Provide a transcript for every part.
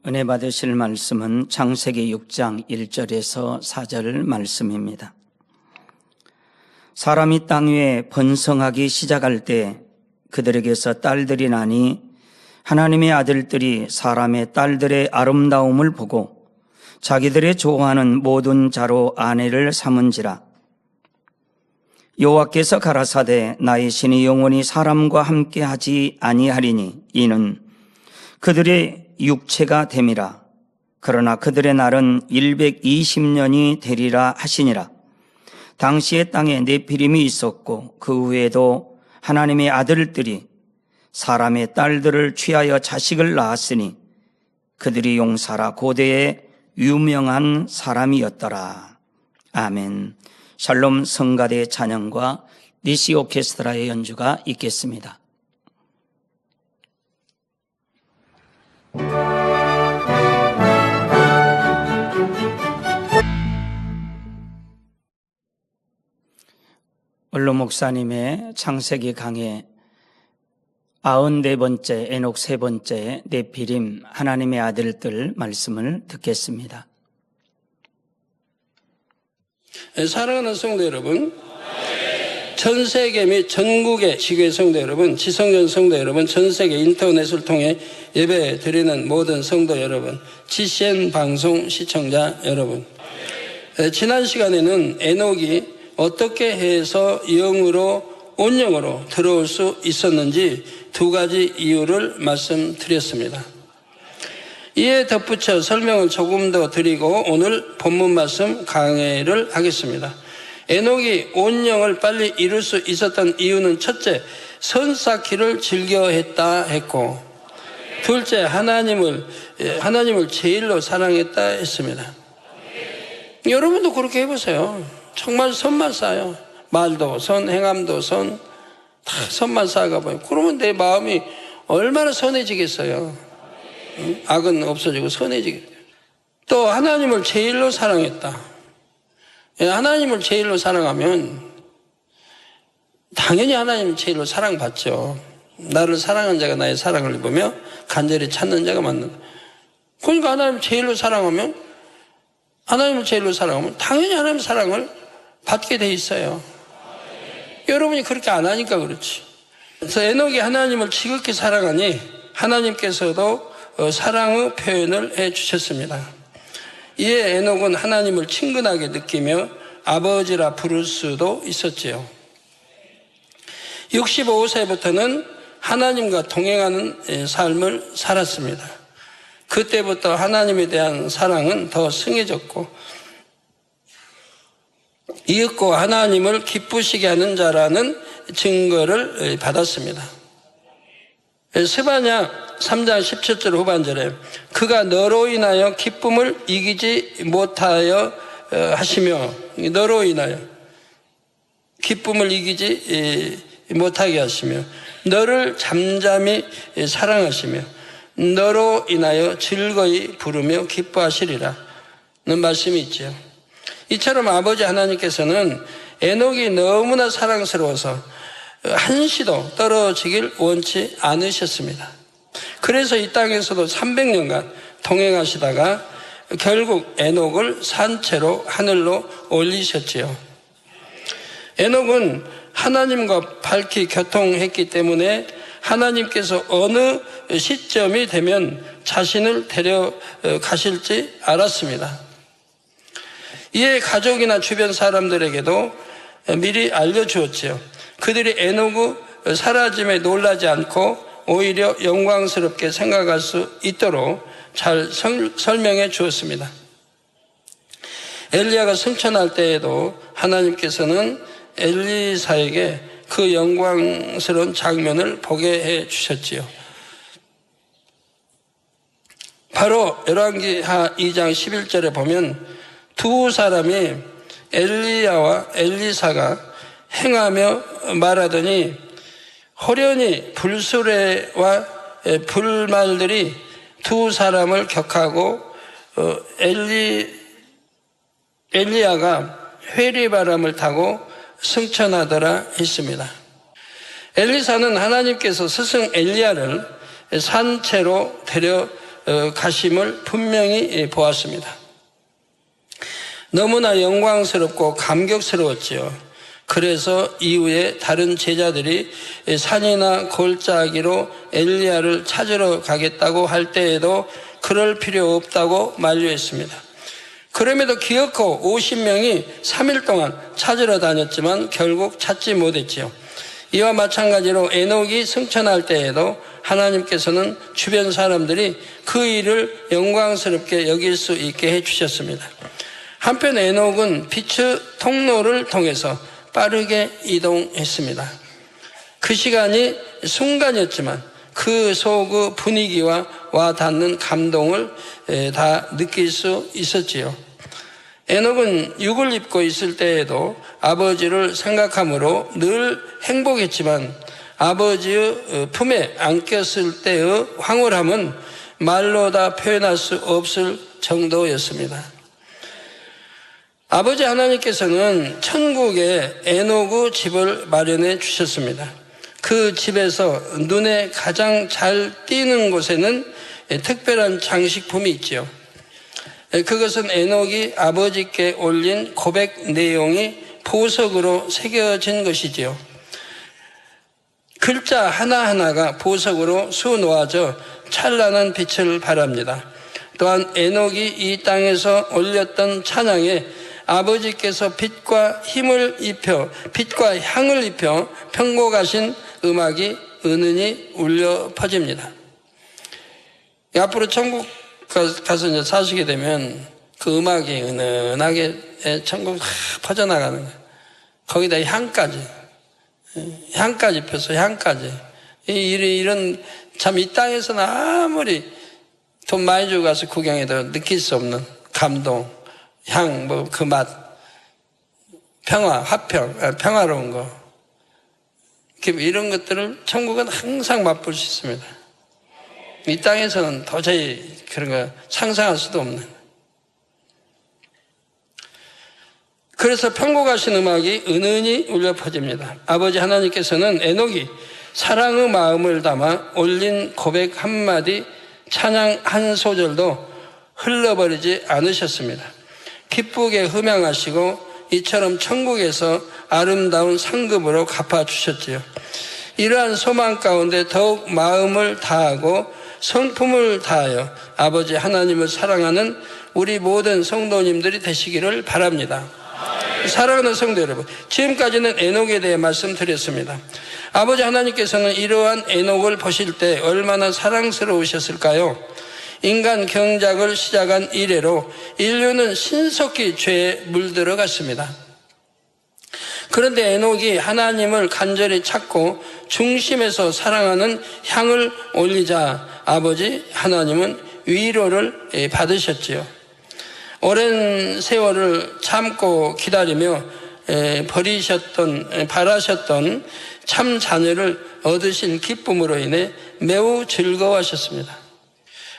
은혜 받으실 말씀은 창세기 6장 1절에서 4절 말씀입니다. 사람이 땅 위에 번성하기 시작할 때 그들에게서 딸들이 나니 하나님의 아들들이 사람의 딸들의 아름다움을 보고 자기들의 좋아하는 모든 자로 아내를 삼은지라. 여호와께서 가라사대 나의 신이 영원히 사람과 함께 하지 아니하리니 이는 그들의 육체가 됨이라. 그러나 그들의 날은 120년이 되리라 하시니라. 당시에 땅에 네피림이 있었고 그 후에도 하나님의 아들들이 사람의 딸들을 취하여 자식을 낳았으니 그들이 용사라 고대의 유명한 사람이었더라. 아멘. 샬롬 성가대의 찬양과 니시 오케스트라의 연주가 있겠습니다. 원로 목사님의 창세기 강의 94번째, 에녹 3번째, 네피림 하나님의 아들들 말씀을 듣겠습니다. 사랑하는 성도 여러분, 전 세계 및 전국의 지교회 성도 여러분, 지성전 성도 여러분, 전 세계 인터넷을 통해 예배 드리는 모든 성도 여러분, GCN 방송 시청자 여러분, 지난 시간에는 에녹이 어떻게 해서 영으로 온영으로 들어올 수 있었는지 2가지 이유를 말씀드렸습니다. 이에 덧붙여 설명을 조금 더 드리고 오늘 본문 말씀 강해를 하겠습니다. 에녹이 온영을 빨리 이룰 수 있었던 이유는 첫째, 선 쌓기를 즐겨했다 했고, 둘째, 하나님을 제일로 사랑했다 했습니다. 여러분도 그렇게 해보세요. 정말 선만 쌓아요. 말도 선, 행함도 선, 다 선만 쌓아가봐요. 그러면 내 마음이 얼마나 선해지겠어요. 악은 없어지고 선해지겠어요. 또 하나님을 제일로 사랑했다. 하나님을 제일로 사랑하면 당연히 하나님을 제일로 사랑받죠. 나를 사랑한 자가 나의 사랑을 입으며 간절히 찾는 자가 만난다. 그러니까 하나님을 제일로 사랑하면 당연히 하나님의 사랑을 받게 돼 있어요. 여러분이 그렇게 안 하니까 그렇지. 그래서 에녹이 하나님을 지극히 사랑하니 하나님께서도 사랑의 표현을 해 주셨습니다. 이에 에녹은 하나님을 친근하게 느끼며 아버지라 부를 수도 있었지요. 65세부터는 하나님과 동행하는 삶을 살았습니다. 그때부터 하나님에 대한 사랑은 더 승해졌고 이윽고 하나님을 기쁘시게 하는 자라는 증거를 받았습니다. 스바냐 3장 17절 후반절에 그가 너로 인하여 기쁨을 이기지 못하여 하시며, 너로 인하여 기쁨을 이기지 못하게 하시며, 너를 잠잠히 사랑하시며 너로 인하여 즐거이 부르며 기뻐하시리라 는 말씀이 있죠. 이처럼 아버지 하나님께서는 에녹이 너무나 사랑스러워서 한시도 떨어지길 원치 않으셨습니다. 그래서 이 땅에서도 300년간 동행하시다가 결국 에녹을 산채로 하늘로 올리셨지요. 에녹은 하나님과 밝히 교통했기 때문에 하나님께서 어느 시점이 되면 자신을 데려가실지 알았습니다. 이에 가족이나 주변 사람들에게도 미리 알려주었지요. 그들이 에녹의 사라짐에 놀라지 않고 오히려 영광스럽게 생각할 수 있도록 잘 설명해 주었습니다. 엘리야가 승천할 때에도 하나님께서는 엘리사에게 그 영광스러운 장면을 보게 해 주셨지요. 바로 열왕기하 2장 11절에 보면 두 사람이 엘리야와 엘리사가 행하며 말하더니 호련히 불수레와 불말들이 두 사람을 격하고 엘리야가 회리바람을 타고 승천하더라 했습니다. 엘리사는 하나님께서 스승 엘리야를 산채로 데려 가심을 분명히 보았습니다. 너무나 영광스럽고 감격스러웠지요. 그래서 이후에 다른 제자들이 산이나 골짜기로 엘리야를 찾으러 가겠다고 할 때에도 그럴 필요 없다고 만류했습니다. 그럼에도 기어코 50명이 3일 동안 찾으러 다녔지만 결국 찾지 못했지요. 이와 마찬가지로 에녹이 승천할 때에도 하나님께서는 주변 사람들이 그 일을 영광스럽게 여길 수 있게 해주셨습니다. 한편 에녹은 빛의 통로를 통해서 빠르게 이동했습니다. 그 시간이 순간이었지만 그 속의 분위기와 와 닿는 감동을 다 느낄 수 있었지요. 에녹은 육을 입고 있을 때에도 아버지를 생각함으로 늘 행복했지만 아버지의 품에 안겼을 때의 황홀함은 말로 다 표현할 수 없을 정도였습니다. 아버지 하나님께서는 천국에 에녹의 집을 마련해 주셨습니다. 그 집에서 눈에 가장 잘 띄는 곳에는 특별한 장식품이 있지요. 그것은 에녹이 아버지께 올린 고백 내용이 보석으로 새겨진 것이지요. 글자 하나하나가 보석으로 수놓아져 찬란한 빛을 발합니다. 또한 에녹이 이 땅에서 올렸던 찬양에 아버지께서 빛과 향을 입혀 편곡하신 음악이 은은히 울려 퍼집니다. 앞으로 천국 가서 이제 사시게 되면 그 음악이 은은하게 천국 퍼져나가는 거예요. 거기다 향까지 펴서 향까지. 이런 참 이 땅에서는 아무리 돈 많이 주고 가서 구경해도 느낄 수 없는 감동, 향, 그 맛, 평화로운 거. 이런 것들을 천국은 항상 맛볼 수 있습니다. 이 땅에서는 도저히 그런 거 상상할 수도 없는. 그래서 편곡하신 음악이 은은히 울려 퍼집니다. 아버지 하나님께서는 에녹이 사랑의 마음을 담아 올린 고백 한마디, 찬양 한 소절도 흘러버리지 않으셨습니다. 기쁘게 흠양하시고 이처럼 천국에서 아름다운 상급으로 갚아주셨지요. 이러한 소망 가운데 더욱 마음을 다하고 성품을 다하여 아버지 하나님을 사랑하는 우리 모든 성도님들이 되시기를 바랍니다. 사랑하는 성도 여러분, 지금까지는 에녹에 대해 말씀드렸습니다. 아버지 하나님께서는 이러한 에녹을 보실 때 얼마나 사랑스러우셨을까요? 인간 경작을 시작한 이래로 인류는 신속히 죄에 물들어갔습니다. 그런데 에녹이 하나님을 간절히 찾고 중심에서 사랑하는 향을 올리자 아버지 하나님은 위로를 받으셨지요. 오랜 세월을 참고 기다리며 바라셨던 참 자녀를 얻으신 기쁨으로 인해 매우 즐거워하셨습니다.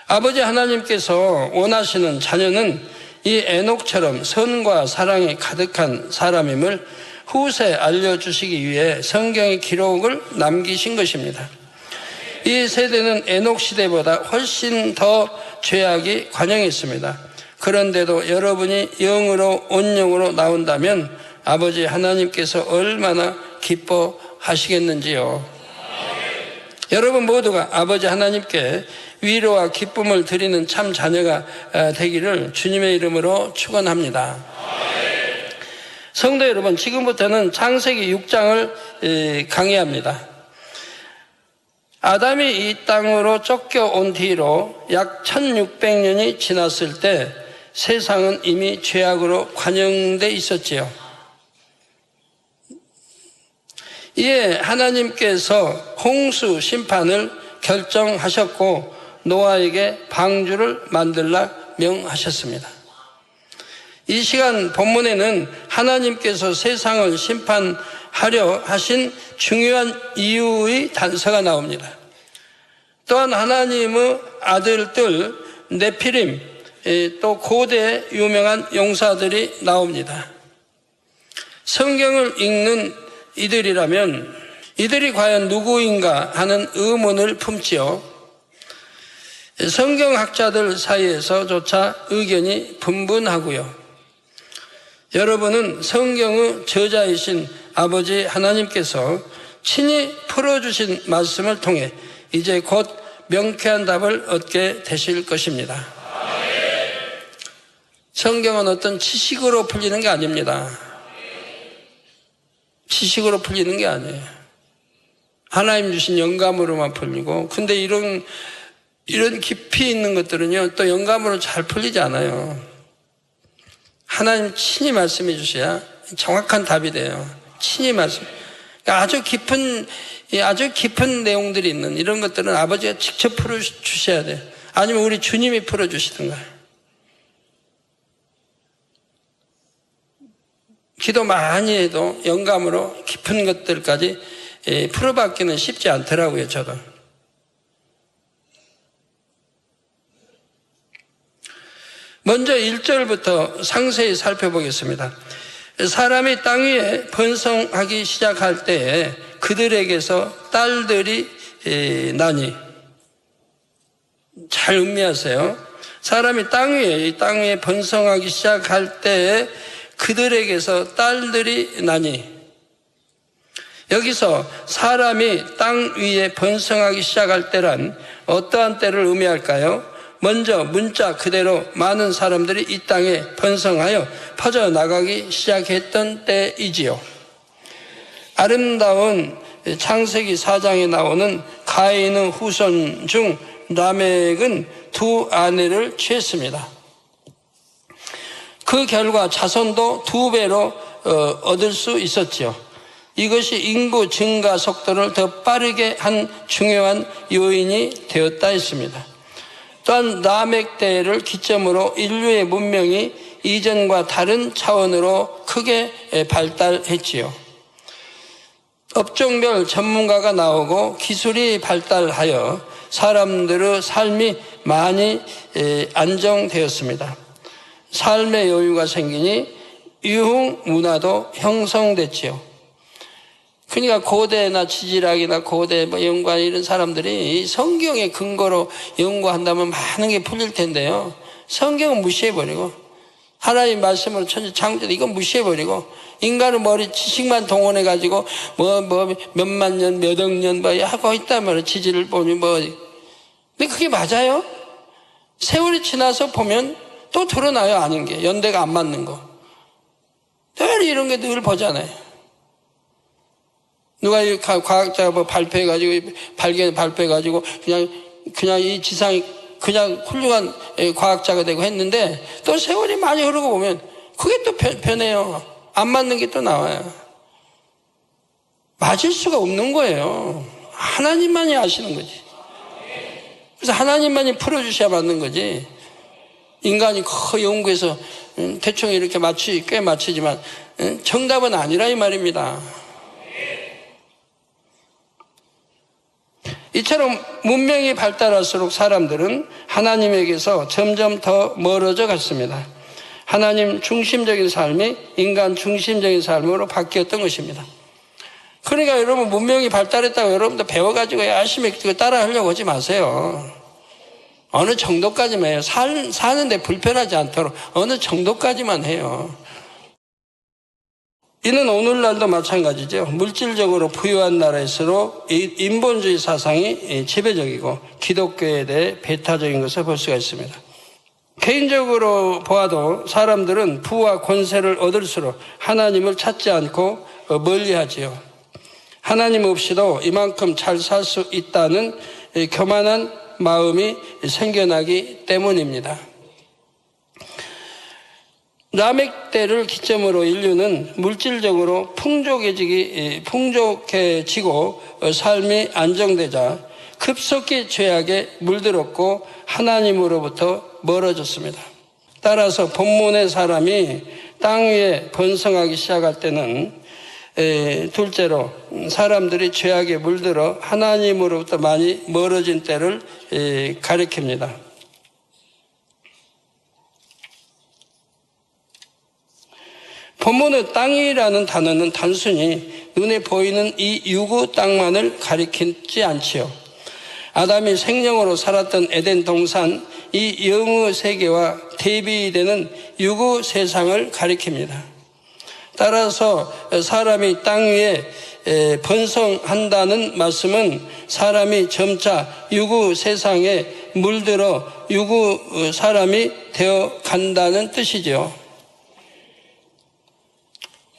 아버지 하나님께서 원하시는 자녀는 이 에녹처럼 선과 사랑이 가득한 사람임을 후세에 알려주시기 위해 성경의 기록을 남기신 것입니다. 이 세대는 에녹 시대보다 훨씬 더 죄악이 관영했습니다. 그런데도 여러분이 영으로 온영으로 나온다면 아버지 하나님께서 얼마나 기뻐하시겠는지요. 여러분 모두가 아버지 하나님께 위로와 기쁨을 드리는 참 자녀가 되기를 주님의 이름으로 축원합니다. 성도 여러분, 지금부터는 창세기 6장을 강의합니다. 아담이 이 땅으로 쫓겨온 뒤로 약 1600년이 지났을 때 세상은 이미 죄악으로 관영돼 있었지요. 이에 하나님께서 홍수 심판을 결정하셨고 노아에게 방주를 만들라 명하셨습니다. 이 시간 본문에는 하나님께서 세상을 심판하려 하신 중요한 이유의 단서가 나옵니다. 또한 하나님의 아들들 네피림, 또 고대 유명한 용사들이 나옵니다. 성경을 읽는 이들이라면 이들이 과연 누구인가 하는 의문을 품지요. 성경학자들 사이에서조차 의견이 분분하고요. 여러분은 성경의 저자이신 아버지 하나님께서 친히 풀어주신 말씀을 통해 이제 곧 명쾌한 답을 얻게 되실 것입니다. 성경은 어떤 지식으로 풀리는 게 아닙니다. 지식으로 풀리는 게 아니에요. 하나님 주신 영감으로만 풀리고, 근데 이런 깊이 있는 것들은요, 또 영감으로 잘 풀리지 않아요. 하나님 친히 말씀해 주셔야 정확한 답이 돼요. 친히 말씀. 아주 깊은 내용들이 있는 이런 것들은 아버지가 직접 풀어주셔야 돼요. 아니면 우리 주님이 풀어주시든가. 기도 많이 해도 영감으로 깊은 것들까지 풀어받기는 쉽지 않더라고요, 저도. 먼저 1절부터 상세히 살펴보겠습니다. 사람이 땅 위에 번성하기 시작할 때에 그들에게서 딸들이 나니. 잘 음미하세요. 사람이 이 땅 위에 번성하기 시작할 때에 그들에게서 딸들이 나니. 여기서 사람이 땅 위에 번성하기 시작할 때란 어떠한 때를 의미할까요? 먼저 문자 그대로 많은 사람들이 이 땅에 번성하여 퍼져나가기 시작했던 때이지요. 아름다운 창세기 4장에 나오는 가인의 후손 중 라멕은 2 아내를 취했습니다. 그 결과 자손도 2배로 얻을 수 있었죠. 이것이 인구 증가 속도를 더 빠르게 한 중요한 요인이 되었다 했습니다. 또한 라멕 때를 기점으로 인류의 문명이 이전과 다른 차원으로 크게 발달했지요. 업종별 전문가가 나오고 기술이 발달하여 사람들의 삶이 많이 안정되었습니다. 삶의 여유가 생기니 유흥 문화도 형성됐지요. 그러니까 고대나 지질학이나 고대 연구한 이런 사람들이 성경의 근거로 연구한다면 많은 게 풀릴 텐데요. 성경은 무시해버리고 하나님 말씀으로 천지 창조도 이건 무시해버리고 인간의 머리 지식만 동원해가지고 몇만 년, 몇억 년 하고 있단 말이에요. 지질을 보니 근데 그게 맞아요? 세월이 지나서 보면 또 드러나요. 아닌 게 연대가 안 맞는 거. 늘 이런 게 늘 보잖아요. 누가 과학자가 발표해가지고 발표해가지고 그냥 이 지상이 그냥 훌륭한 과학자가 되고 했는데 또 세월이 많이 흐르고 보면 그게 또 변해요. 안 맞는 게 또 나와요. 맞을 수가 없는 거예요. 하나님만이 아시는 거지. 그래서 하나님만이 풀어주셔야 맞는 거지. 인간이 연구해서 대충 이렇게 꽤 맞추지만 정답은 아니라 이 말입니다. 이처럼 문명이 발달할수록 사람들은 하나님에게서 점점 더 멀어져 갔습니다. 하나님 중심적인 삶이 인간 중심적인 삶으로 바뀌었던 것입니다. 그러니까 여러분 문명이 발달했다고 여러분도 배워가지고 열심히 따라 하려고 하지 마세요. 어느 정도까지만 해요. 사는데 불편하지 않도록 어느 정도까지만 해요. 이는 오늘날도 마찬가지죠. 물질적으로 부유한 나라일수록 인본주의 사상이 지배적이고 기독교에 대해 배타적인 것을 볼 수가 있습니다. 개인적으로 보아도 사람들은 부와 권세를 얻을수록 하나님을 찾지 않고 멀리하지요. 하나님 없이도 이만큼 잘 살 수 있다는 교만한 마음이 생겨나기 때문입니다. 라멕 때를 기점으로 인류는 물질적으로 풍족해지고 삶이 안정되자 급속히 죄악에 물들었고 하나님으로부터 멀어졌습니다. 따라서 본문의 사람이 땅 위에 번성하기 시작할 때는 둘째로 사람들이 죄악에 물들어 하나님으로부터 많이 멀어진 때를 가리킵니다. 본문의 땅이라는 단어는 단순히 눈에 보이는 이 유구 땅만을 가리키지 않지요. 아담이 생명으로 살았던 에덴 동산, 이 영의 세계와 대비되는 유구 세상을 가리킵니다. 따라서 사람이 땅 위에 번성한다는 말씀은 사람이 점차 유구 세상에 물들어 유구 사람이 되어 간다는 뜻이죠.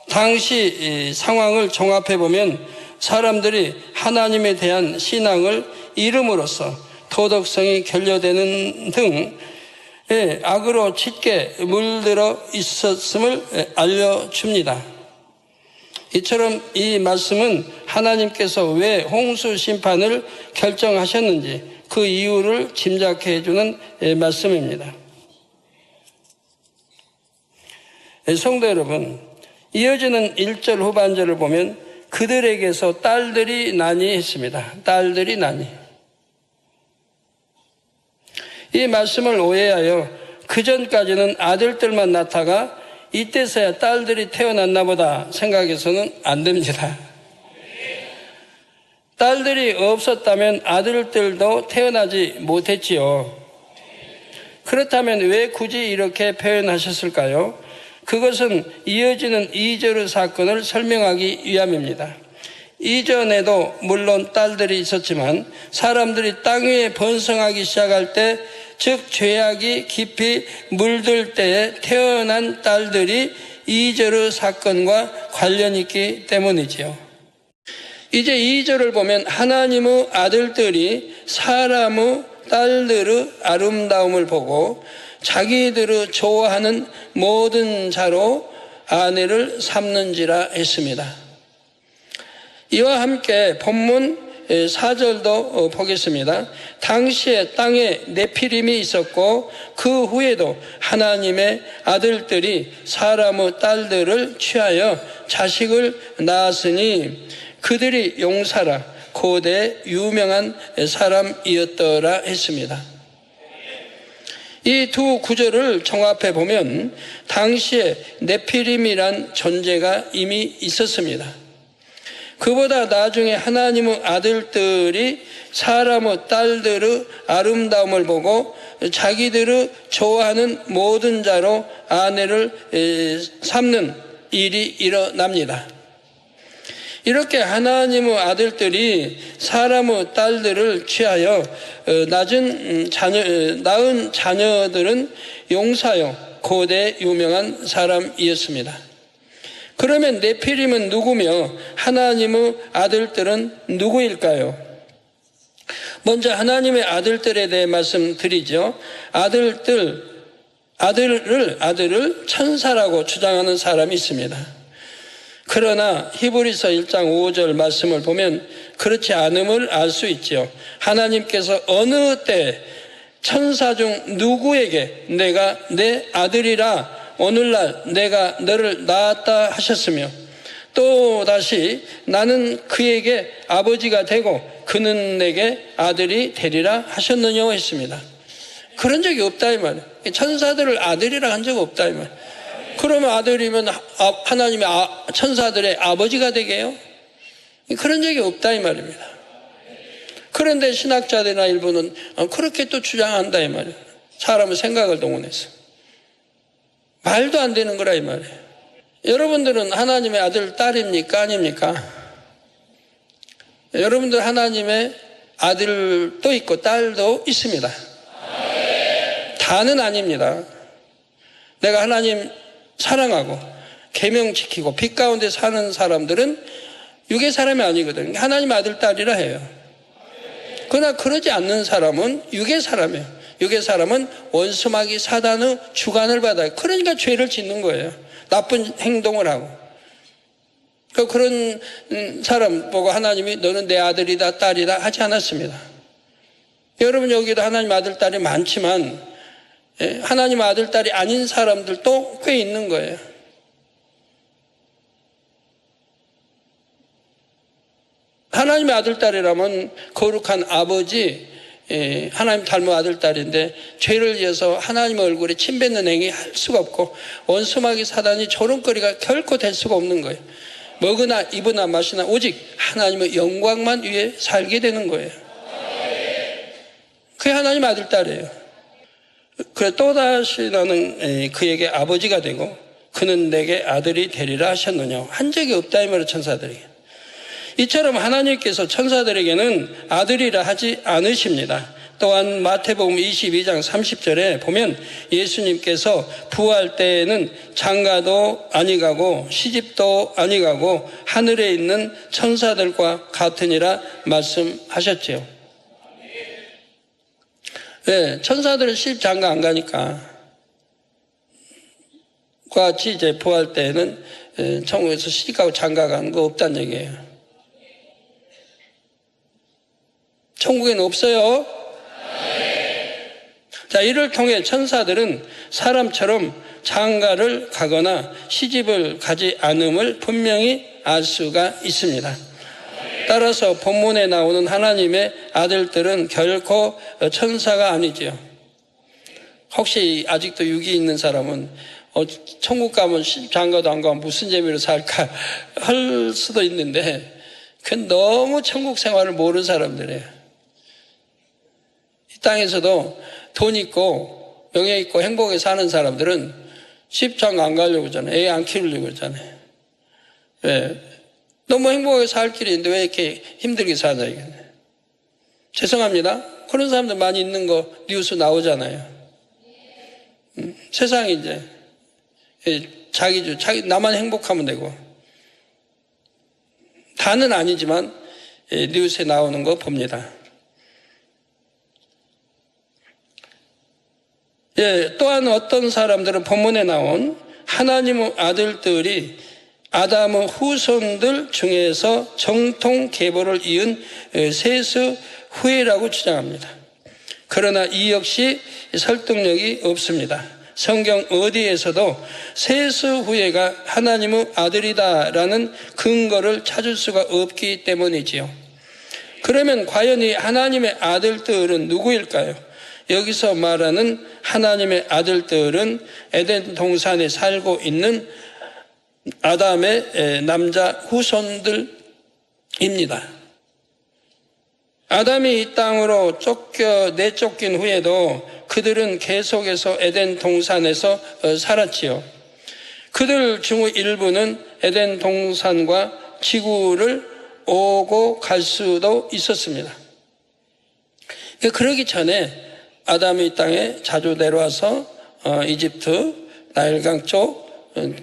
당시 상황을 종합해 보면 사람들이 하나님에 대한 신앙을 잃음으로써 도덕성이 결여되는 등 악으로 짙게 물들어 있었음을 알려줍니다. 이처럼 이 말씀은 하나님께서 왜 홍수 심판을 결정하셨는지 그 이유를 짐작해 주는 말씀입니다. 성도 여러분, 이어지는 1절 후반절을 보면 그들에게서 딸들이 나니 했습니다. 딸들이 나니. 이 말씀을 오해하여 그전까지는 아들들만 낳다가 이때서야 딸들이 태어났나 보다 생각해서는 안 됩니다. 딸들이 없었다면 아들들도 태어나지 못했지요. 그렇다면 왜 굳이 이렇게 표현하셨을까요? 그것은 이어지는 2절의 사건을 설명하기 위함입니다. 이전에도 물론 딸들이 있었지만 사람들이 땅 위에 번성하기 시작할 때, 즉 죄악이 깊이 물들 때에 태어난 딸들이 2절의 사건과 관련이 있기 때문이지요. 이제 2절을 보면 하나님의 아들들이 사람의 딸들의 아름다움을 보고 자기들의 좋아하는 모든 자로 아내를 삼는지라 했습니다. 이와 함께 본문 4절도 보겠습니다. 당시에 땅에 네피림이 있었고 그 후에도 하나님의 아들들이 사람의 딸들을 취하여 자식을 낳았으니 그들이 용사라 고대 유명한 사람이었더라 했습니다. 이 두 구절을 종합해 보면 당시에 네피림이란 존재가 이미 있었습니다. 그보다 나중에 하나님의 아들들이 사람의 딸들의 아름다움을 보고 자기들의 좋아하는 모든 자로 아내를 삼는 일이 일어납니다. 이렇게 하나님의 아들들이 사람의 딸들을 취하여 낳은 자녀들은 용사요 고대 유명한 사람이었습니다. 그러면 네피림은 누구며 하나님의 아들들은 누구일까요? 먼저 하나님의 아들들에 대해 말씀드리죠. 아들을 천사라고 주장하는 사람이 있습니다. 그러나 히브리서 1장 5절 말씀을 보면 그렇지 않음을 알 수 있죠. 하나님께서 어느 때 천사 중 누구에게 내가 내 아들이라 오늘날 내가 너를 낳았다 하셨으며 또 다시 나는 그에게 아버지가 되고 그는 내게 아들이 되리라 하셨느냐 했습니다. 그런 적이 없다 이 말이에요. 천사들을 아들이라 한 적 없다 이 말이에요. 그러면 아들이면 하나님의 천사들의 아버지가 되게요? 그런 적이 없다 이 말입니다. 그런데 신학자들이나 일부는 그렇게 또 주장한다 이 말이에요. 사람의 생각을 동원해서. 말도 안 되는 거라 이 말이에요. 여러분들은 하나님의 아들, 딸입니까? 아닙니까? 여러분들 하나님의 아들도 있고 딸도 있습니다. 다는 아닙니다. 내가 하나님 사랑하고 계명 지키고 빛 가운데 사는 사람들은 육의 사람이 아니거든요. 하나님 아들, 딸이라 해요. 그러나 그러지 않는 사람은 육의 사람이에요. 육의 사람은 원수마귀 사단의 주관을 받아요. 그러니까 죄를 짓는 거예요. 나쁜 행동을 하고. 그런 사람 보고 하나님이 너는 내 아들이다 딸이다 하지 않았습니다. 여러분 여기도 하나님 아들 딸이 많지만 하나님 아들 딸이 아닌 사람들도 꽤 있는 거예요. 하나님의 아들 딸이라면 거룩한 아버지, 하나님 닮은 아들 딸인데 죄를 지어서 하나님의 얼굴에 침 뱉는 행위 할 수가 없고 원수마귀 사단이 조롱거리가 결코 될 수가 없는 거예요. 먹으나 입으나 마시나 오직 하나님의 영광만 위해 살게 되는 거예요. 그게 하나님 아들, 딸이에요. 그래 또다시 나는 그에게 아버지가 되고 그는 내게 아들이 되리라 하셨느냐. 한 적이 없다 이 말이에요, 천사들에게. 이처럼 하나님께서 천사들에게는 아들이라 하지 않으십니다. 또한 마태복음 22장 30절에 보면 예수님께서 부활 때에는 장가도 아니가고 시집도 아니가고 하늘에 있는 천사들과 같으니라 말씀하셨지요. 네, 천사들은 시집 장가 안 가니까 같이 이제 부활 때에는 천국에서 시집가고 장가 가는 거 없다는 얘기예요. 천국에는 없어요. 자, 이를 통해 천사들은 사람처럼 장가를 가거나 시집을 가지 않음을 분명히 알 수가 있습니다. 따라서 본문에 나오는 하나님의 아들들은 결코 천사가 아니지요. 혹시 아직도 육이 있는 사람은 천국 가면 장가도 안 가면 무슨 재미로 살까 할 수도 있는데 그건 너무 천국 생활을 모르는 사람들이에요. 이 땅에서도 돈 있고 명예 있고 행복하게 사는 사람들은 시집장가 안 가려고 하잖아요. 애 안 키우려고 하잖아요. 왜? 너무 행복하게 살 길이 있는데 왜 이렇게 힘들게 사냐 이거네. 죄송합니다. 그런 사람들 많이 있는 거 뉴스 나오잖아요. 세상이 이제 자기 나만 행복하면 되고 다는 아니지만 뉴스에 나오는 거 봅니다. 또한 어떤 사람들은 본문에 나온 하나님의 아들들이 아담의 후손들 중에서 정통 계보를 이은 세스 후예라고 주장합니다. 그러나 이 역시 설득력이 없습니다. 성경 어디에서도 세스 후예가 하나님의 아들이다라는 근거를 찾을 수가 없기 때문이지요. 그러면 과연 이 하나님의 아들들은 누구일까요? 여기서 말하는 하나님의 아들들은 에덴 동산에 살고 있는 아담의 남자 후손들입니다. 아담이 이 땅으로 내쫓긴 후에도 그들은 계속해서 에덴 동산에서 살았지요. 그들 중 일부는 에덴 동산과 지구를 오고 갈 수도 있었습니다. 그러기 전에 아담이 이 땅에 자주 내려와서 이집트 나일강 쪽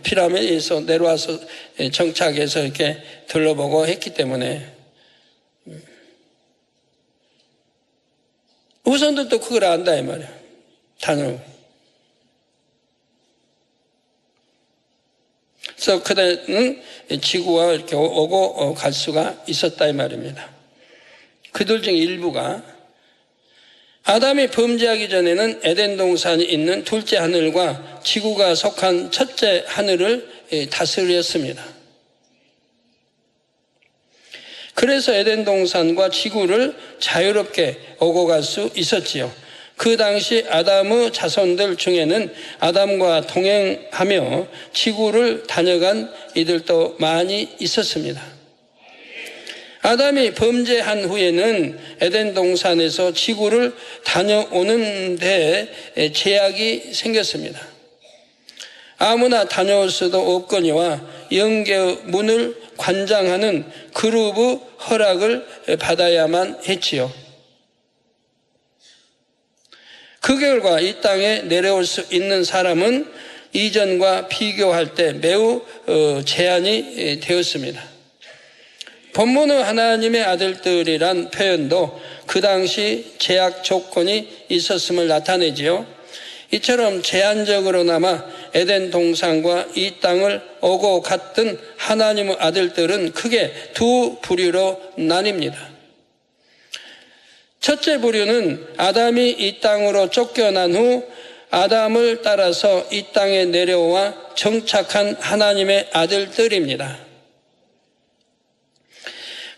피라미드에서 내려와서 정착해서 이렇게 둘러보고 했기 때문에 후손들도 그걸 안다 이 말이에요. 당연히. 그래서 그때는 지구와 이렇게 오고 갈 수가 있었다 이 말입니다. 그들 중 일부가 아담이 범죄하기 전에는 에덴 동산이 있는 둘째 하늘과 지구가 속한 첫째 하늘을 다스렸습니다. 그래서 에덴 동산과 지구를 자유롭게 오고 갈 수 있었지요. 그 당시 아담의 자손들 중에는 아담과 동행하며 지구를 다녀간 이들도 많이 있었습니다. 아담이 범죄한 후에는 에덴 동산에서 지구를 다녀오는 데 제약이 생겼습니다. 아무나 다녀올 수도 없거니와 영계의 문을 관장하는 그룹의 허락을 받아야만 했지요. 그 결과 이 땅에 내려올 수 있는 사람은 이전과 비교할 때 매우 제한이 되었습니다. 본문의 하나님의 아들들이란 표현도 그 당시 제약 조건이 있었음을 나타내지요. 이처럼 제한적으로나마 에덴 동산과 이 땅을 오고 갔던 하나님의 아들들은 크게 두 부류로 나뉩니다. 첫째 부류는 아담이 이 땅으로 쫓겨난 후 아담을 따라서 이 땅에 내려와 정착한 하나님의 아들들입니다.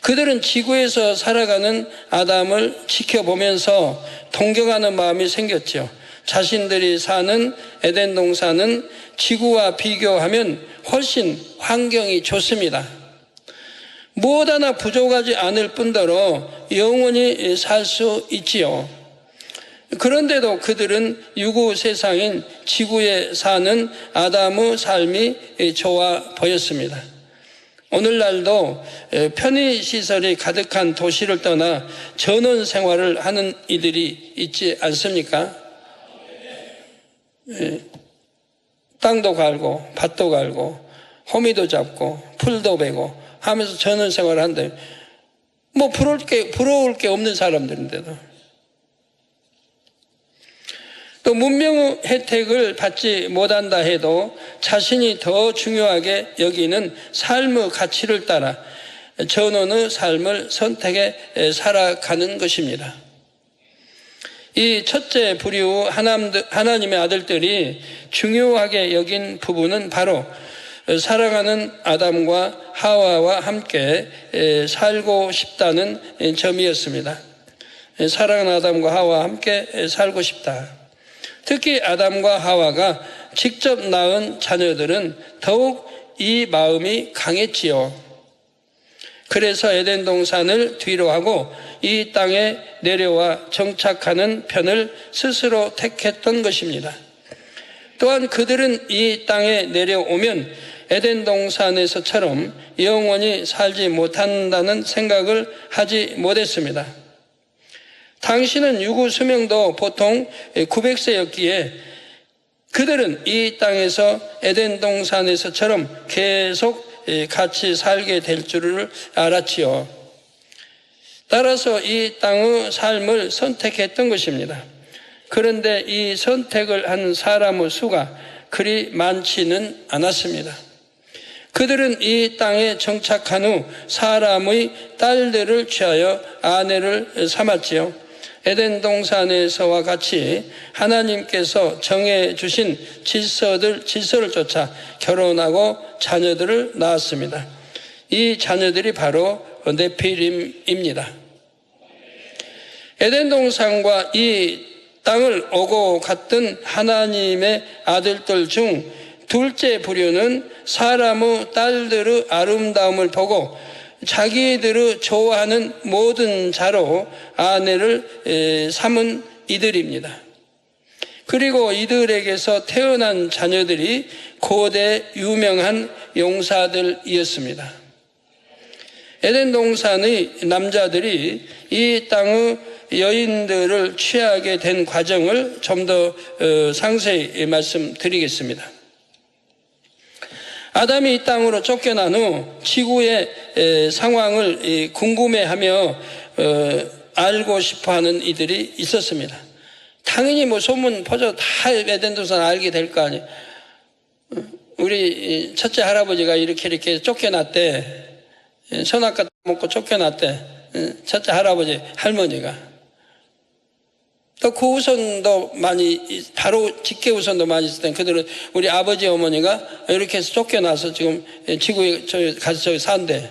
그들은 지구에서 살아가는 아담을 지켜보면서 동경하는 마음이 생겼죠. 자신들이 사는 에덴 동산은 지구와 비교하면 훨씬 환경이 좋습니다. 무엇 하나 부족하지 않을 뿐더러 영원히 살 수 있지요. 그런데도 그들은 유구 세상인 지구에 사는 아담의 삶이 좋아 보였습니다. 오늘날도 편의시설이 가득한 도시를 떠나 전원 생활을 하는 이들이 있지 않습니까? 땅도 갈고 밭도 갈고 호미도 잡고 풀도 베고 하면서 전원 생활을 한대. 뭐 부러울 게 없는 사람들인데도. 또 문명의 혜택을 받지 못한다 해도 자신이 더 중요하게 여기는 삶의 가치를 따라 전원의 삶을 선택해 살아가는 것입니다. 이 첫째 부류 하나님의 아들들이 중요하게 여긴 부분은 바로 사랑하는 아담과 하와와 함께 살고 싶다는 점이었습니다. 사랑하는 아담과 하와와 함께 살고 싶다. 특히 아담과 하와가 직접 낳은 자녀들은 더욱 이 마음이 강했지요. 그래서 에덴 동산을 뒤로하고 이 땅에 내려와 정착하는 편을 스스로 택했던 것입니다. 또한 그들은 이 땅에 내려오면 에덴 동산에서처럼 영원히 살지 못한다는 생각을 하지 못했습니다. 당시는 유구 수명도 보통 900세였기에 그들은 이 땅에서 에덴 동산에서처럼 계속 같이 살게 될 줄을 알았지요. 따라서 이 땅의 삶을 선택했던 것입니다. 그런데 이 선택을 한 사람의 수가 그리 많지는 않았습니다. 그들은 이 땅에 정착한 후 사람의 딸들을 취하여 아내를 삼았지요. 에덴 동산에서와 같이 하나님께서 정해 주신 질서를 쫓아 결혼하고 자녀들을 낳았습니다. 이 자녀들이 바로 네피림입니다. 에덴 동산과 이 땅을 오고 갔던 하나님의 아들들 중 둘째 부류는 사람의 딸들의 아름다움을 보고 자기들의 좋아하는 모든 자로 아내를 삼은 이들입니다. 그리고 이들에게서 태어난 자녀들이 고대 유명한 용사들이었습니다. 에덴 동산의 남자들이 이 땅의 여인들을 취하게 된 과정을 좀 더 상세히 말씀드리겠습니다. 아담이 이 땅으로 쫓겨난 후 지구의 상황을 궁금해하며 알고 싶어하는 이들이 있었습니다. 당연히 뭐 소문 퍼져 다 에덴 동산 알게 될 거 아니에요. 우리 첫째 할아버지가 이렇게 쫓겨났대. 선악과 먹고 쫓겨났대. 첫째 할아버지 할머니가. 또 그 우선도 많이, 바로 직계 우선도 많이 있을 때 그들은 우리 아버지 어머니가 이렇게 해서 쫓겨나서 지금 지구에 가서 저기 산대.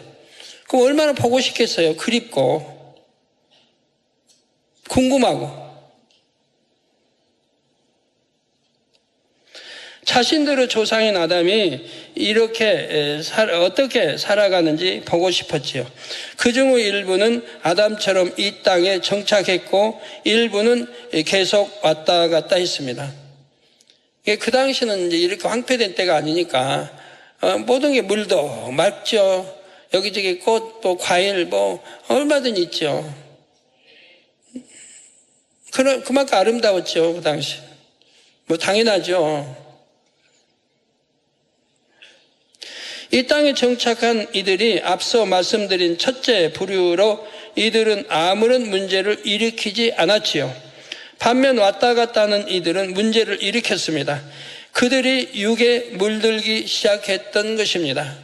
그럼 얼마나 보고 싶겠어요. 그립고 궁금하고. 자신들의 조상인 아담이 이렇게 어떻게 살아가는지 보고 싶었지요. 그중의 일부는 아담처럼 이 땅에 정착했고 일부는 계속 왔다 갔다 했습니다. 그 당시는 이제 이렇게 황폐된 때가 아니니까 모든 게 물도 맑죠. 여기저기 꽃, 또 과일 뭐 얼마든지 있죠. 그만큼 아름다웠죠. 그 당시. 뭐 당연하죠. 이 땅에 정착한 이들이 앞서 말씀드린 첫째 부류로 이들은 아무런 문제를 일으키지 않았지요. 반면 왔다 갔다 하는 이들은 문제를 일으켰습니다. 그들이 육에 물들기 시작했던 것입니다.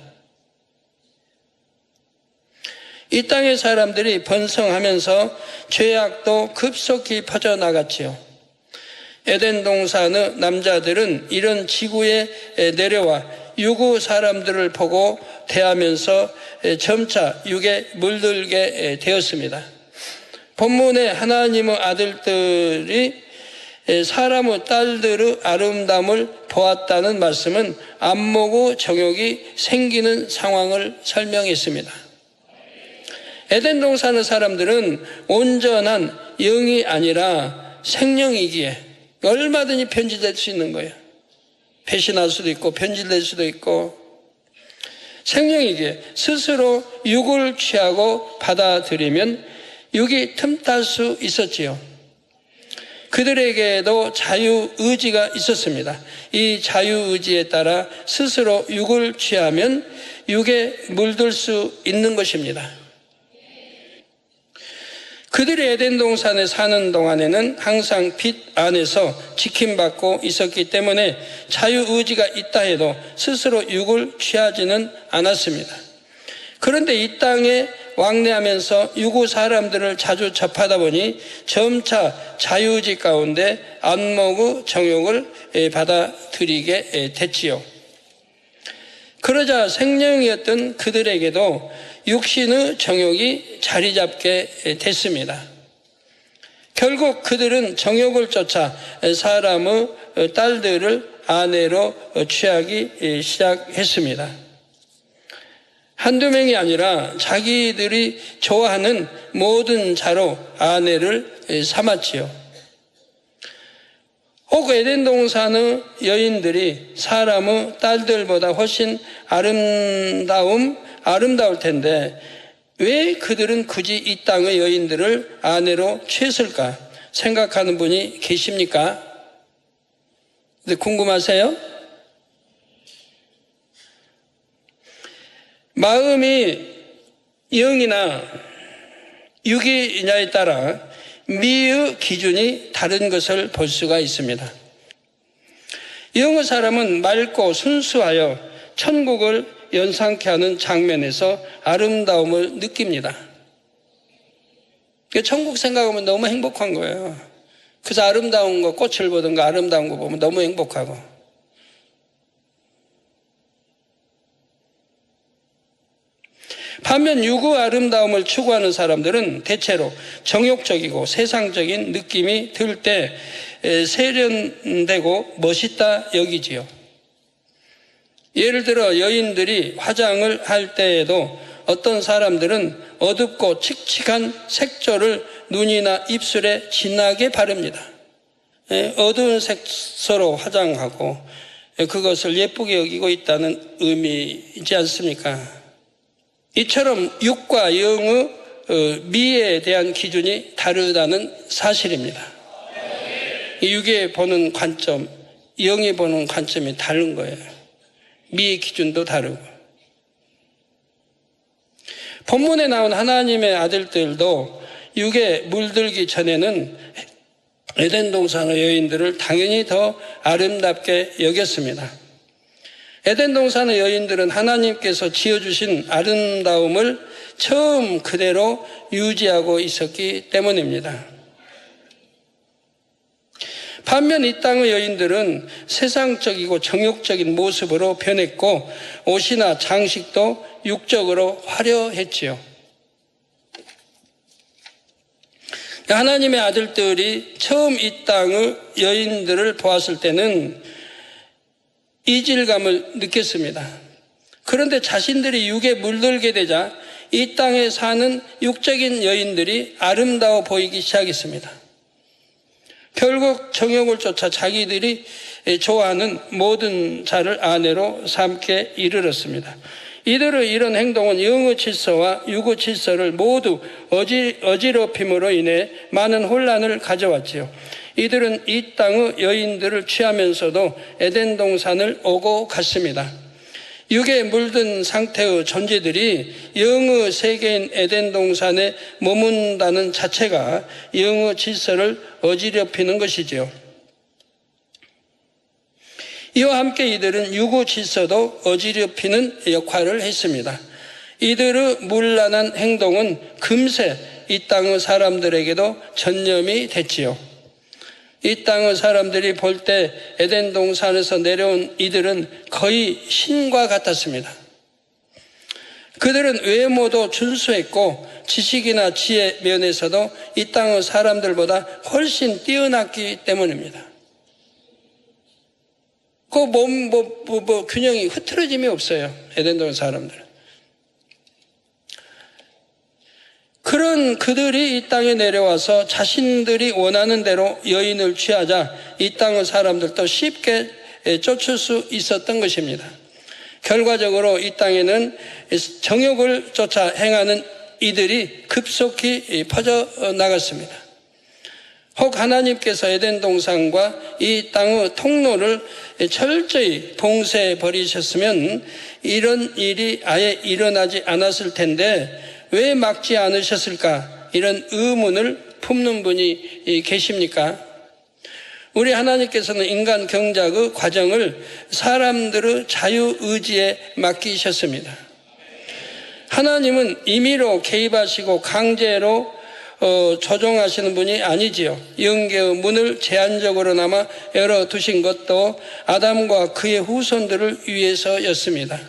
이 땅의 사람들이 번성하면서 죄악도 급속히 퍼져나갔지요. 에덴 동산의 남자들은 이런 지구에 내려와 유구 사람들을 보고 대하면서 점차 육에 물들게 되었습니다. 본문에 하나님의 아들들이 사람의 딸들의 아름다움을 보았다는 말씀은 안목의 정욕이 생기는 상황을 설명했습니다. 에덴 동산의 사람들은 온전한 영이 아니라 생명이기에 얼마든지 변질될 수 있는 거예요. 배신할 수도 있고 변질될 수도 있고, 생명이기에 스스로 육을 취하고 받아들이면 육이 틈탈 수 있었지요. 그들에게도 자유의지가 있었습니다. 이 자유의지에 따라 스스로 육을 취하면 육에 물들 수 있는 것입니다. 그들이 에덴 동산에 사는 동안에는 항상 빛 안에서 지킴받고 있었기 때문에 자유의지가 있다 해도 스스로 육을 취하지는 않았습니다. 그런데 이 땅에 왕래하면서 유구 사람들을 자주 접하다 보니 점차 자유의지 가운데 안목의 정욕을 받아들이게 됐지요. 그러자 생명이었던 그들에게도 육신의 정욕이 자리 잡게 됐습니다. 결국 그들은 정욕을 쫓아 사람의 딸들을 아내로 취하기 시작했습니다. 한두 명이 아니라 자기들이 좋아하는 모든 자로 아내를 삼았지요. 혹 에덴 동산의 여인들이 사람의 딸들보다 훨씬 아름다울 텐데 왜 그들은 굳이 이 땅의 여인들을 아내로 취했을까 생각하는 분이 계십니까? 근데 궁금하세요? 마음이 영이나 육이냐에 따라 미의 기준이 다른 것을 볼 수가 있습니다. 영의 사람은 맑고 순수하여 천국을 연상케 하는 장면에서 아름다움을 느낍니다. 천국 생각하면 너무 행복한 거예요. 그래서 아름다운 거, 꽃을 보든가 아름다운 거 보면 너무 행복하고. 반면 육의 아름다움을 추구하는 사람들은 대체로 정욕적이고 세상적인 느낌이 들 때 세련되고 멋있다 여기지요. 예를 들어 여인들이 화장을 할 때에도 어떤 사람들은 어둡고 칙칙한 색조를 눈이나 입술에 진하게 바릅니다. 어두운 색소로 화장하고 그것을 예쁘게 여기고 있다는 의미이지 않습니까? 이처럼 육과 영의 미에 대한 기준이 다르다는 사실입니다. 육에 보는 관점, 영에 보는 관점이 다른 거예요. 미의 기준도 다르고. 본문에 나온 하나님의 아들들도 육에 물들기 전에는 에덴 동산의 여인들을 당연히 더 아름답게 여겼습니다. 에덴 동산의 여인들은 하나님께서 지어주신 아름다움을 처음 그대로 유지하고 있었기 때문입니다. 반면 이 땅의 여인들은 세상적이고 정욕적인 모습으로 변했고 옷이나 장식도 육적으로 화려했지요. 하나님의 아들들이 처음 이 땅의 여인들을 보았을 때는 이질감을 느꼈습니다. 그런데 자신들이 육에 물들게 되자 이 땅에 사는 육적인 여인들이 아름다워 보이기 시작했습니다. 결국 정욕을 쫓아 자기들이 좋아하는 모든 자를 아내로 삼게 이르렀습니다. 이들의 이런 행동은 영의 질서와 육의 질서를 모두 어지럽힘으로 인해 많은 혼란을 가져왔지요. 이들은 이 땅의 여인들을 취하면서도 에덴 동산을 오고 갔습니다. 육에 물든 상태의 존재들이 영의 세계인 에덴 동산에 머문다는 자체가 영의 질서를 어지럽히는 것이지요. 이와 함께 이들은 육의 질서도 어지럽히는 역할을 했습니다. 이들의 문란한 행동은 금세 이 땅의 사람들에게도 전염이 됐지요. 이 땅의 사람들이 볼 때 에덴 동산에서 내려온 이들은 거의 신과 같았습니다. 그들은 외모도 준수했고 지식이나 지혜 면에서도 이 땅의 사람들보다 훨씬 뛰어났기 때문입니다. 그 몸 균형이 흐트러짐이 없어요. 에덴 동산 사람들은. 그런 그들이 이 땅에 내려와서 자신들이 원하는 대로 여인을 취하자 이 땅의 사람들도 쉽게 쫓을 수 있었던 것입니다. 결과적으로 이 땅에는 정욕을 쫓아 행하는 이들이 급속히 퍼져나갔습니다. 혹 하나님께서 에덴 동산과 이 땅의 통로를 철저히 봉쇄해 버리셨으면 이런 일이 아예 일어나지 않았을 텐데 왜 막지 않으셨을까? 이런 의문을 품는 분이 계십니까? 우리 하나님께서는 인간 경작의 과정을 사람들의 자유의지에 맡기셨습니다. 하나님은 임의로 개입하시고 강제로 조종하시는 분이 아니지요. 영계의 문을 제한적으로나마 열어두신 것도 아담과 그의 후손들을 위해서였습니다.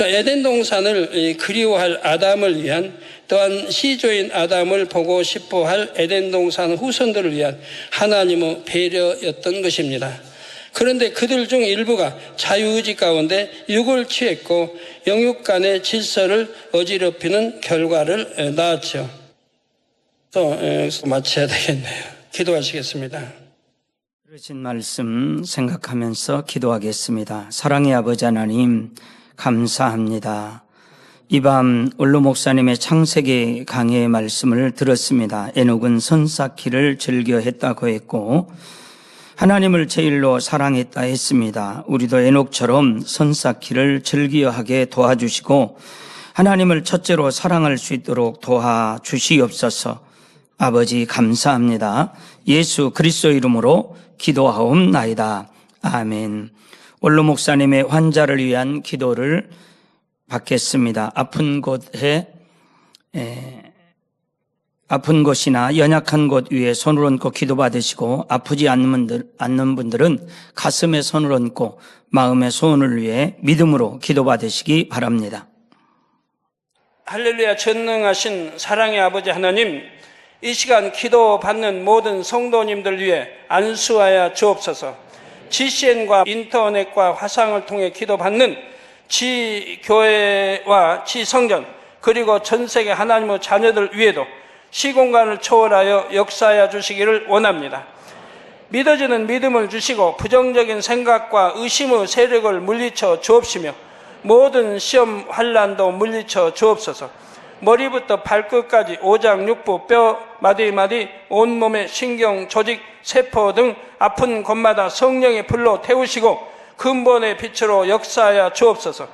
에덴 동산을 그리워할 아담을 위한, 또한 시조인 아담을 보고 싶어할 에덴 동산 후손들을 위한 하나님의 배려였던 것입니다. 그런데 그들 중 일부가 자유의지 가운데 육을 취했고 영육 간의 질서를 어지럽히는 결과를 낳았죠. 또 마쳐야 되겠네요. 기도하시겠습니다. 들으신 말씀 생각하면서 기도하겠습니다. 사랑의 아버지 하나님, 감사합니다. 이 밤 원로 목사님의 창세기 강해의 말씀을 들었습니다. 에녹은 선 쌓기를 즐겨했다고 했고 하나님을 제일로 사랑했다 했습니다. 우리도 에녹처럼 선 쌓기를 즐겨하게 도와주시고 하나님을 첫째로 사랑할 수 있도록 도와주시옵소서. 아버지 감사합니다. 예수 그리스도 이름으로 기도하옵나이다. 아멘. 원로 목사님의 환자를 위한 기도를 받겠습니다. 아픈 곳이나 연약한 곳 위에 손을 얹고 기도받으시고 아프지 않는 분들은 가슴에 손을 얹고 마음의 소원을 위해 믿음으로 기도받으시기 바랍니다. 할렐루야. 전능하신 사랑의 아버지 하나님, 이 시간 기도받는 모든 성도님들 위해 안수하여 주옵소서. GCN과 인터넷과 화상을 통해 기도받는 지교회와 지성전 그리고 전세계 하나님의 자녀들 위에도 시공간을 초월하여 역사하여 주시기를 원합니다. 믿어지는 믿음을 주시고 부정적인 생각과 의심의 세력을 물리쳐 주옵시며 모든 시험 환난도 물리쳐 주옵소서. 머리부터 발끝까지 오장육부 뼈 마디마디 온몸의 신경 조직 세포 등 아픈 곳마다 성령의 불로 태우시고 근본의 빛으로 역사하여 주옵소서.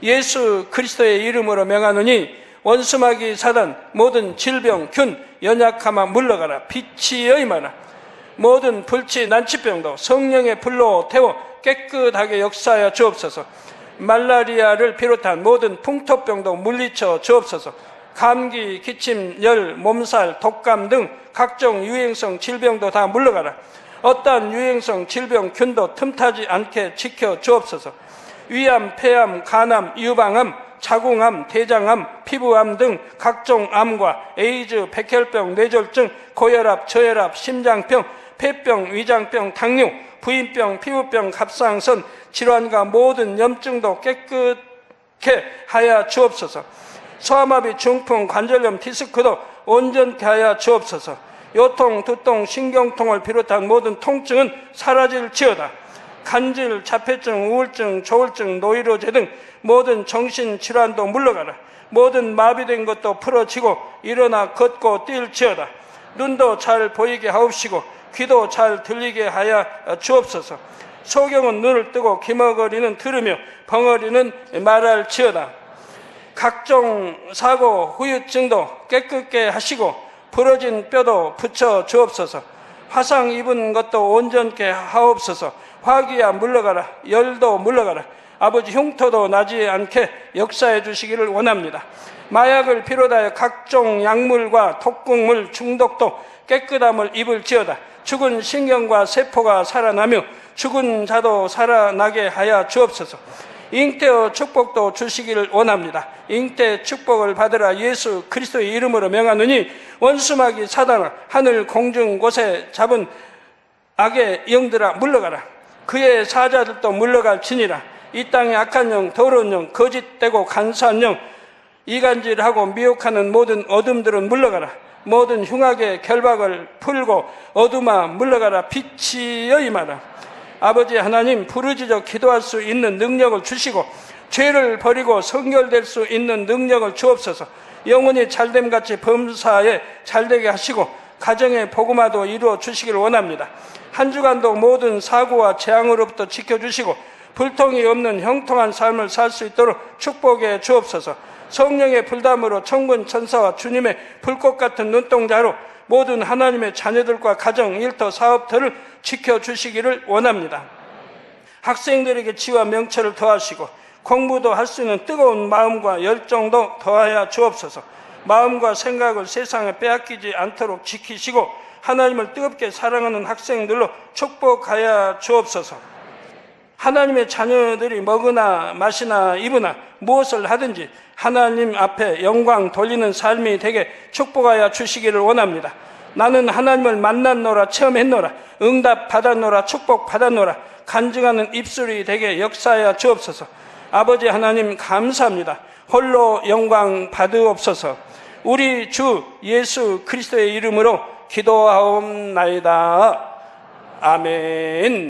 예수 그리스도의 이름으로 명하노니 원수마귀 사단 모든 질병 균 연약함아 물러가라. 빛이 여임하라. 모든 불치 난치병도 성령의 불로 태워 깨끗하게 역사하여 주옵소서. 말라리아를 비롯한 모든 풍토병도 물리쳐 주옵소서. 감기, 기침, 열, 몸살, 독감 등 각종 유행성 질병도 다 물러가라. 어떠한 유행성 질병 균도 틈타지 않게 지켜 주옵소서. 위암, 폐암, 간암, 유방암, 자궁암, 대장암, 피부암 등 각종 암과 에이즈, 백혈병, 뇌졸중, 고혈압, 저혈압, 심장병, 폐병, 위장병, 당뇨, 부인병, 피부병, 갑상선 질환과 모든 염증도 깨끗게 하여 주옵소서. 소아마비, 중풍, 관절염, 디스크도 온전케 하여 주옵소서. 요통, 두통, 신경통을 비롯한 모든 통증은 사라질지어다. 간질, 자폐증, 우울증, 조울증, 노이로제 등 모든 정신질환도 물러가라. 모든 마비된 것도 풀어지고 일어나 걷고 뛸지어다. 눈도 잘 보이게 하옵시고 귀도 잘 들리게 하여 주옵소서. 소경은 눈을 뜨고 기머거리는 들으며 벙어리는 말할지어다. 각종 사고, 후유증도 깨끗게 하시고 부러진 뼈도 붙여 주옵소서. 화상 입은 것도 온전케 하옵소서. 화기야 물러가라. 열도 물러가라. 아버지 흉터도 나지 않게 역사해 주시기를 원합니다. 마약을 비롯하여 각종 약물과 독극물 중독도 깨끗함을 입을지어다. 죽은 신경과 세포가 살아나며 죽은 자도 살아나게 하여 주옵소서. 잉태의 축복도 주시기를 원합니다. 잉태 축복을 받으라. 예수 그리스도의 이름으로 명하노니 원수마귀 사단아 하늘 공중 곳에 잡은 악의 영들아 물러가라. 그의 사자들도 물러갈지니라. 이 땅의 악한 영, 더러운 영, 거짓되고 간사한 영, 이간질하고 미혹하는 모든 어둠들은 물러가라. 모든 흉악의 결박을 풀고 어둠아 물러가라. 빛이여 임하라. 아버지 하나님, 부르짖어 기도할 수 있는 능력을 주시고 죄를 버리고 성결될 수 있는 능력을 주옵소서. 영혼이 잘됨같이 범사에 잘되게 하시고 가정의 복음화도 이루어 주시길 원합니다. 한 주간도 모든 사고와 재앙으로부터 지켜주시고 불통이 없는 형통한 삶을 살 수 있도록 축복해 주옵소서. 성령의 불담으로 천군 천사와 주님의 불꽃 같은 눈동자로 모든 하나님의 자녀들과 가정, 일터, 사업들을 지켜주시기를 원합니다. 학생들에게 지와 명철을 더하시고 공부도 할 수 있는 뜨거운 마음과 열정도 더하여 주옵소서. 마음과 생각을 세상에 빼앗기지 않도록 지키시고 하나님을 뜨겁게 사랑하는 학생들로 축복하여 주옵소서. 하나님의 자녀들이 먹으나 마시나 입으나 무엇을 하든지 하나님 앞에 영광 돌리는 삶이 되게 축복하여 주시기를 원합니다. 나는 하나님을 만났노라, 체험했노라, 응답 받았노라, 축복 받았노라, 간증하는 입술이 되게 역사하여 주옵소서. 아버지 하나님 감사합니다. 홀로 영광 받으옵소서. 우리 주 예수 그리스도의 이름으로 기도하옵나이다. 아멘.